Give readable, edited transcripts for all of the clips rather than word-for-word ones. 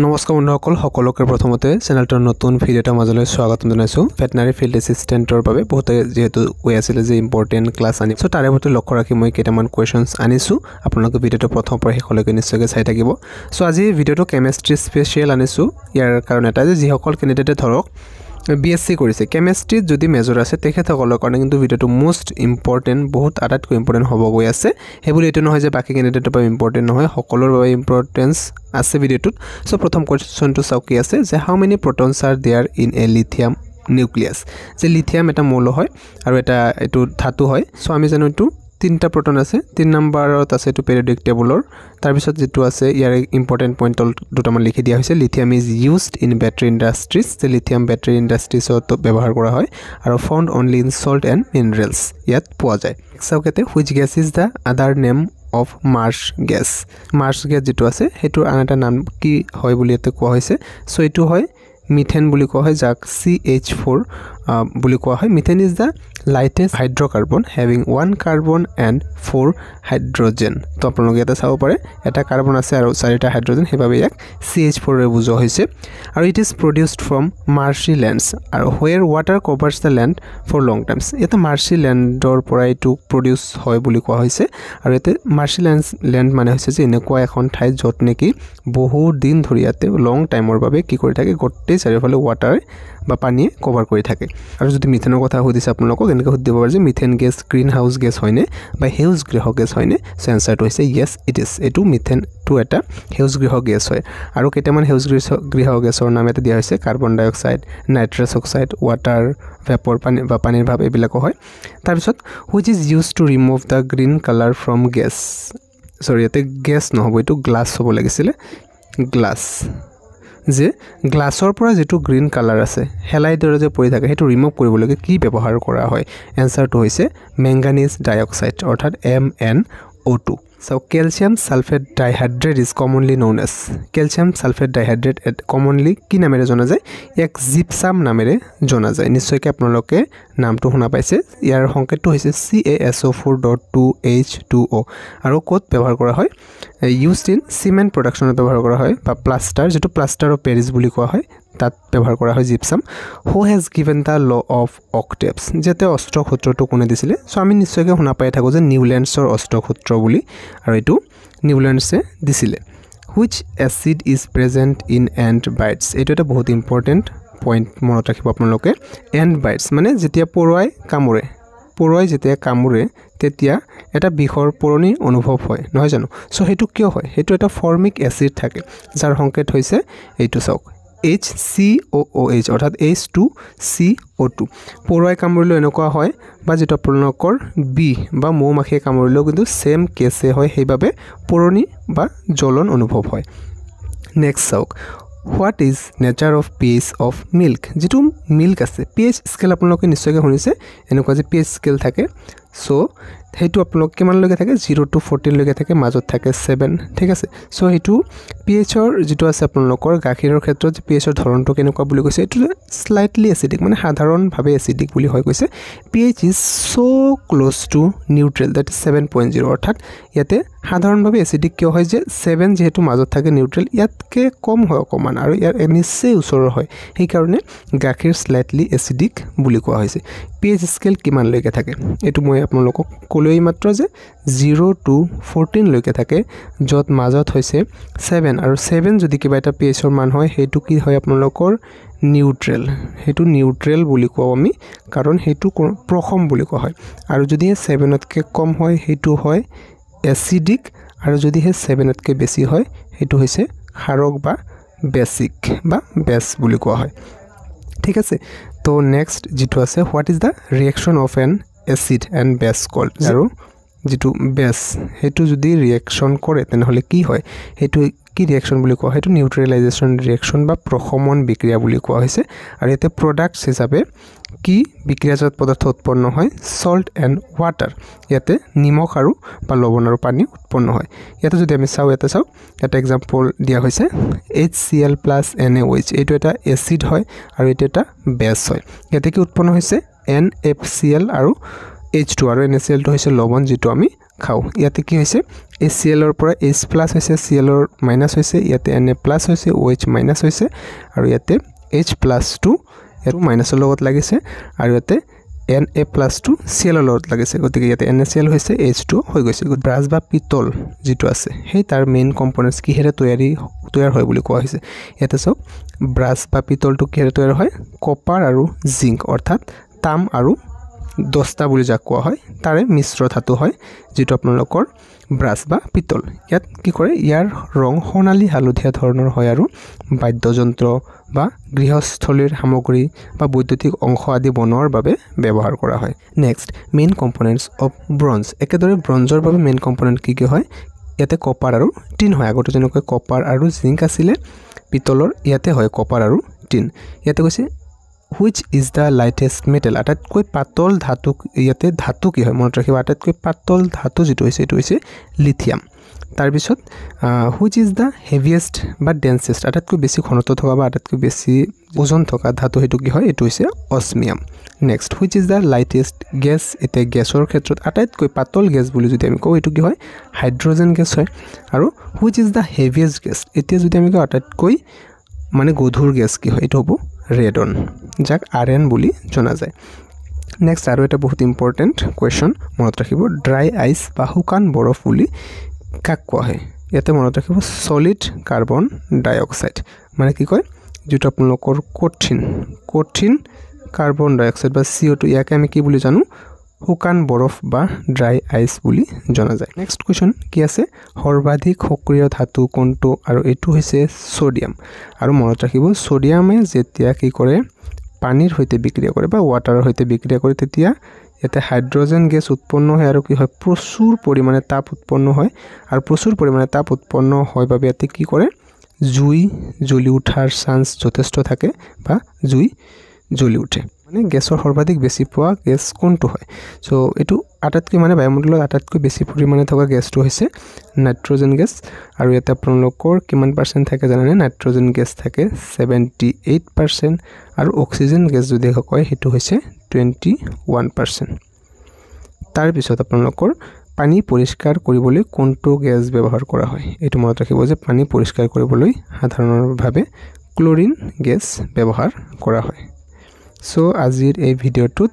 নমস্কাৰ বন্ধুসকল সকলোকে প্ৰথমতে চেনেলটোৰ নতুন ভিডিঅ'টা মাজলৈ স্বাগতম জনাইছো ভেটেনাৰী ফিল্ড এছিষ্টেণ্টৰ বাবে বহুত যেহেতু কৈ আছিল যে ইম্পৰ্টেণ্ট ক্লাছ আনি সো তাৰে প্ৰতি লক্ষ্য ৰাখি মই কেইটামান কোৱেশ্চনছ আনিছো আপোনালোকে ভিডিঅ'টো প্ৰথমৰ পৰা শেষলৈকে নিশ্চয়কৈ চাই থাকিব সো আজি ভিডিঅ'টো কেমিষ্ট্ৰি স্পেশাল আনিছো ইয়াৰ কাৰণ এটা যে যিসকল কেণ্ডিডেটে ধৰক BSc কৰিছে কেমিষ্ট্ৰিত যদি মেজৰ আছে তেখেতসকলৰ কাৰণে কিন্তু ভিডিঅ'টো মোষ্ট ইম্পৰ্টেণ্ট বহুত আটাইতকৈ ইম্পৰ্টেণ্ট হ'ব গৈ আছে হেবুলি এটো নহয় যে বাকি কেণ্ডিডেটৰ বাবে ইম্পৰ্টেণ্ট নহয় সকলোৰ বাবে ইম্পৰ্টেন্স আছে ভিডিঅ'টোত সো প্ৰথম কোৱেশ্চনটো চাওক কি আছে যে how many protons are there in a lithium nucleus যে লিথিয়াম এটা মৌল হয় আৰু এটা এটো ধাতু হয় সো আমি জানো এটো তিনটা প্ৰটন আছে 3 নম্বৰত আছে এটো পেৰিয়ডিক টেবুলৰ তাৰ পিছত যেটো আছে ইয়াৰ ইম্পৰ্টেন্ট পইণ্ট দুটামান লিখি দিয়া হৈছে লিথিয়াম ইজ ইউজড ইন ব্যাটাৰী ইন্ডাষ্ট্ৰিজ যে লিথিয়াম ব্যাটাৰী ইন্ডাষ্ট্ৰিজত ব্যৱহাৰ কৰা হয় আৰু found only in salt and minerals ইয়াত পোৱা যায় চাওকেতে হুইচ গ্যাস ইজ দা আদাৰ নেম of marsh gas যেটো আছে হেতুৰ আন এটা নাম কি হয় বুলি এতে কোৱা হৈছে সো এটো হয় মিথেন বুলি কোৱা হয় যাক CH4 বুলি কোৱা হয় methane is the lightest hydrocarbon having 1 carbon and 4 hydrogen তো আপোনালোকে এটা চাব পাৰে এটা কাৰ্বন আছে আৰু 4টা হাইড্ৰোজেন হেবাবে ইয়াক CH4 ৰে বুজোৱা হৈছে আৰু it is produced from marshy lands আৰু where water covers the land for long times এটা marshy landৰ পৰা এটো প্ৰডিউস হয় বুলি কোৱা হৈছে আৰু এতে marshy land মানে হৈছে যে এনেকুৱা এখন ঠাই যত নেকি বহু দিন ধৰি ইয়াতে লং টাইমৰ বাবে কি কৰি থাকে গোটেই চাৰিওফালে ওয়াটাৰ বা পানীয়ে কভাৰ কৰি থাকে আৰু যদি মিথেনৰ কথা সুধিছে আপোনালোকক এনেকৈ সুধিব পাৰে যে মিথেন গেছ গ্ৰীন হাউস গেছ হয়নে বা হেউজ গৃহ গেছ হয়নে সো আনসাৰটো হৈছে ইয়েস ইট ইজ এটো মিথেন টু এটা হেউজ গৃহ গেছ হয় আৰু কেইটামান হেউজ গৃহ গেছৰ নাম এটা দিয়া হৈছে carbon dioxide nitrous oxide water vapour পানী বা পানীৰ ভাব এবিলাক হয় তাৰ পিছত which is used to remove the green colour from gas sorry এতে গেছ নহব এটো গ্লাছ হ'ব লাগিছিল গ্লাছ যে গ্লাছৰ পৰা যেটো গ্ৰীন কালাৰ আছে হেলাই দৰে যে পৰি থাকে হেতু ৰিমুভ কৰিবলৈকে কি ব্যৱহাৰ কৰা হয় আনসাৰটো হৈছে ম্যাঙ্গানিজ ডাইঅক্সাইড অৰ্থাৎ MnO2 so calcium sulfate dihydrate is commonly known as calcium sulfate dihydrate commonly কি নামেৰে জনা যায় এক জিপসাম নামেৰে জনা যায় নিশ্চয়কৈ আপোনালোকে নামটো শুনা পাইছে ইয়াৰ সংকেতটো হৈছে CaSO4.2H2O আৰু কোড ব্যৱহাৰ কৰা হয় used in cement production ব্যৱহাৰ কৰা হয় বা প্লাষ্টাৰ যেটো প্লাষ্টাৰ অফ পেৰিছ বুলি কোৱা হয় তাত ব্যৱহাৰ কৰা হয় gypsum who has given the law of octaves যেতে অষ্টক সূত্ৰটো কোনে দিছিলে সো আমি নিশ্চয়কৈ শুনা পাই থাকো যে নিউল্যান্ডছৰ অষ্টক সূত্ৰ বুলি আৰু এটো নিউল্যান্ডছে দিছিলে which acid is present in ant bites এটো এটা বহুত ইম্পৰ্টেন্ট পইণ্ট মনত ৰাখিব আপোনালোকে ant bites মানে যেতিয়া পৰুৱাই যেতিয়া কামুৰে তেতিয়া এটা বিষৰ পৰণি অনুভৱ হয় নহয় জানো সো হেতু কিয় হয় হেতু এটা ফৰ্মিক এসিড থাকে যাৰ সংকেত হৈছে এইটো চাওক HCOOH অৰ্থাৎ H2CO2 পৰুৱাই কামুৰিলে এনেকুৱা হয় বা যেটো আপোনালোকৰ বি বা মৌমাখিয়ে কামুৰিলেও কিন্তু সেম কেছে হয় হেইভাবে পৰণি বা জ্বলন অনুভৱ হয় নেক্সট চাওক What is nature of pH of milk যেটো মিল্ক আছে pH স্কেল আপোনালোকে নিশ্চয়কৈ শুনিছে এনেকুৱা যে pH স্কেল থাকে সো হেতু আপোনালোক কিমান লৈকে থাকে 0 to 14 লৈকে থাকে মাজত থাকে 7 ঠিক আছে সো হেতু pH ৰ যেটো আছে আপোনালোকৰ গাখীৰৰ ক্ষেত্ৰত যে pH ৰ ধৰণটো কেনেকুৱা বুলি কৈছে এটো স্লাইটলি এসিডিক মানে সাধাৰণ ভাৱে এসিডিক বুলি হয় কৈছে pH is so close to neutral that is 7.0 অৰ্থাৎ ইয়াতে সাধাৰণ ভাৱে এসিডিক কিয় হয় যে 7 যেহেতু মাজত থাকে নিউট্ৰেল ইয়াতকে কম হয় অকমান আৰু ইয়াৰ নিশ্চয় ওচৰ হয় এই কাৰণে গাখীৰ স্লাইটলি এসিডিক বুলি কোৱা হৈছে pH স্কেল কিমান লৈকে থাকে এটো মই আপোনালোকক কলৈ মাত্ৰ যে 0 to 14 লৈকে থাকে যত মাজত হৈছে 7 আৰু 7 যদি কিবা এটা pH ৰ মান হয় হেতু কি হয় আপোনালোকৰ নিউট্ৰেল হেতু নিউট্ৰেল বুলি কোৱা আমি কাৰণ হেতু প্ৰখম বুলি কোৱা হয় আৰু যদি 7 তকৈ কম হয় হেতু হয় এসিডিক আৰু যদি 7 তকৈ বেছি হয় হেতু হৈছে ক্ষাৰক বা বেসিক বা বেস বুলি কোৱা হয় ঠিক আছে তো নেক্সট যেটো আছে what is the reaction of an acid and base called আৰু যেটো বেস হেতু যদি ৰিঅ্যাকশন কৰে তেনেহলে কি হয় হেতু কি ৰিঅ্যাকশন বুলি কোৱা হেতু নিউট্ৰেলাইজেশন ৰিঅ্যাকশন বা প্ৰশমন বিক্ৰিয়া বুলি কোৱা হৈছে আৰু এতে প্ৰডাক্টস হিচাপে কি বিক্ৰিয়াজাত পদাৰ্থ উৎপন্ন হয় সল্ট এন্ড ওয়াটাৰ ইয়াতে নিমখ আৰু বা লৱণ আৰু পানী উৎপন্ন হয় ইয়াতে যদি আমি চাও এটা এক্সাম্পল দিয়া হৈছে HCl + NaOH এটো এটা এসিড হয় আৰু এটো এটা বেস হয় ইয়াতে কি উৎপন্ন হৈছে NaFCl আৰু H2 আৰু NaCl টো হৈছে লৱণ যেটো আমি খাওঁ ইয়াতে কি হৈছে HCl ৰ পৰা H+ হৈছে Cl ৰ মাইনাছ হৈছে ইয়াতে Na+ হৈছে OH মাইনাছ হৈছে আৰু ইয়াতে H+ টো এটো মাইনাছৰ লগত লাগিছে আৰু ইয়াতে Na+ টো Cl ৰ লগত লাগিছে গতিকে ইয়াতে NaCl হৈছে H2 হৈ গৈছে ব্ৰাছ বা পিতল যেটো আছে সেই তাৰ মেইন কম্পোনেন্টস কিহেৰে তৈয়াৰ হয় বুলি কোৱা হৈছে ইয়াতে সব ব্ৰাছ বা পিতলটো কিহেৰে তৈয়াৰ হয় কপাৰ আৰু জিংক অৰ্থাৎ তাম আৰু দস্তা বুলি যাক কোৱা হয় তাৰে মিশ্ৰ ধাতু হয় যেটো আপোনালোকৰ ব্ৰাছ বা পিতল ইয়াত কি কৰে ইয়াৰ ৰং সোণালী হালধীয়া ধৰণৰ হয় আৰু বাদ্যযন্ত্ৰ বা গৃহস্থলীৰ সামগ্ৰী বা বৈদ্যুতিক অংশ আদি বনোৱাৰ বাবে ব্যৱহাৰ কৰা হয় next main components of bronze একেদৰে ব্ৰঞ্জৰ বাবে মেইন কম্পোনেন্ট কি হয় ইয়াতে কপাৰ আৰু টিন হয় আগতে যেনেকৈ কপাৰ আৰু জিংক আছিল পিতলৰ ইয়াতে হয় কপাৰ আৰু টিন ইয়াতে কৈছে which is the lightest metal আটাইতকৈ পাতল ধাতু ইয়াতে ধাতু কি হয় মনত ৰাখিব আটাইতকৈ পাতল ধাতু যেটো হৈছে এটো হৈছে লিথিয়াম তাৰ পিছত which is the heaviest বা densest আটাইতকৈ বেছি ঘনত্ব থকা বা আটাইতকৈ বেছি ওজন থকা ধাতু হেতু কি হয় এটো হৈছে osmium next which is the lightest gas এতে গ্যাসৰ ক্ষেত্ৰত আটাইতকৈ পাতল গ্যাস বুলি যদি আমি কও এটো কি হয় হাইড্ৰোজেন গ্যাস হয় আৰু which is the heaviest gas এতিয়া যদি আমি কও আটাইতকৈ মানে গধুৰ গ্যাস কি হয় এটো হ'ব ৰেডন যাক আৰএন বুলি জনা যায় নেক্সট আৰু এটা বহুত ইম্পৰ্টেন্ট কোৱেশ্চন মনত ৰাখিব ড্ৰাই আইস বা শুকান বৰফ বুলি কাক কোৱা হয় ইয়াতে মনত ৰাখিব সলিড কাৰ্বন ডাই অক্সাইড মানে কি কয় যেটো আপোনালোকৰ কঠিন কাৰ্বন ডাই অক্সাইড বা CO2 ইয়াকে আমি কি বুলি জানো শুকান বৰফ বা ড্ৰাই আইস বুলি জনা যায় নেক্সট কোৱেশ্চন কি আছে সৰ্বাধিক সক্ৰিয় ধাতু কোনটো আৰু এটো হৈছে সোডিয়াম আৰু মনত ৰাখিব সোডিয়ামে যেতিয়া কি কৰে পানীৰ হৈতে বিক্ৰিয়া কৰে বা ওয়াটাৰৰ হৈতে বিক্ৰিয়া কৰে তেতিয়া এতে হাইড্ৰোজেন গ্যাস উৎপন্ন হয় আৰু কি হয় প্ৰচুৰ পৰিমাণে তাপ উৎপন্ন হয় আৰু প্ৰচুৰ পৰিমাণে তাপ উৎপন্ন হয় বাবে এতে কি কৰে জুই জ্বলি উঠাৰ চান্স যথেষ্ট থাকে বা জুই জ্বলি উঠে মানে গ্যাসৰ সৰ্বাধিক বেছি পোৱা গ্যাস কোনটো হয় সো এটো আটাইতকৈ মানে বায়ুমণ্ডলত আটাইতকৈ বেছি পৰিমাণে থকা গ্যাসটো হৈছে নাইট্ৰজেন গ্যাস আৰু এটা আপোনালোকৰ কিমান পাৰ্সেন্ট থাকে জানেনে নাইট্ৰজেন গ্যাস থাকে 78% আৰু অক্সিজেন গ্যাস যদি কয় হেতু হৈছে 21% তাৰ পিছত আপোনালোকৰ পানী পৰিষ্কাৰ কৰিবলৈ কোনটো গ্যাস ব্যৱহাৰ কৰা হয় এটো মনত ৰাখিব যে পানী পৰিষ্কাৰ কৰিবলৈ সাধাৰণভাৱে ক্লোৰিন গ্যাস ব্যৱহাৰ কৰা হয় সো আজিৰ এই ভিডিওটোত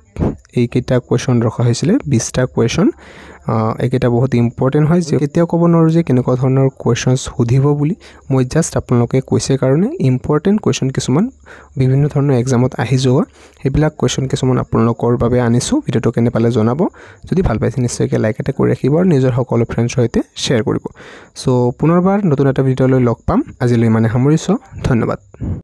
এইকেইটা কোৱেশ্চন ৰখা হৈছিল 20টা কোৱেশ্চন এইকেইটা বহুত ইম্পৰ্টেন্ট হয় যে কেতিয়াও ক'ব নোৱাৰো যে কেনেকুৱা ধৰণৰ কোৱেশ্চনছ সুধিব বুলি মই জাস্ট আপোনালোকে কৈছে কাৰণে ইম্পৰ্টেন্ট কোৱেশ্চন কিছুমান বিভিন্ন ধৰণৰ এক্সামত আহি যোৱা হেবিলাক কোৱেশ্চন কিছুমান আপোনালোকৰ বাবে আনিছো ভিডিওটো কেনে পালে জনাব যদি ভাল পাইছে নিশ্চয়কৈ লাইক এটা কৰি ৰাখিব আৰু নিজৰ সকলো ফ্ৰেণ্ডৰ সৈতে শ্বেয়াৰ কৰিব সো পুনৰবাৰ নতুন এটা ভিডিওলৈ লগ পাম আজিলৈ মানে সামৰিছো ধন্যবাদ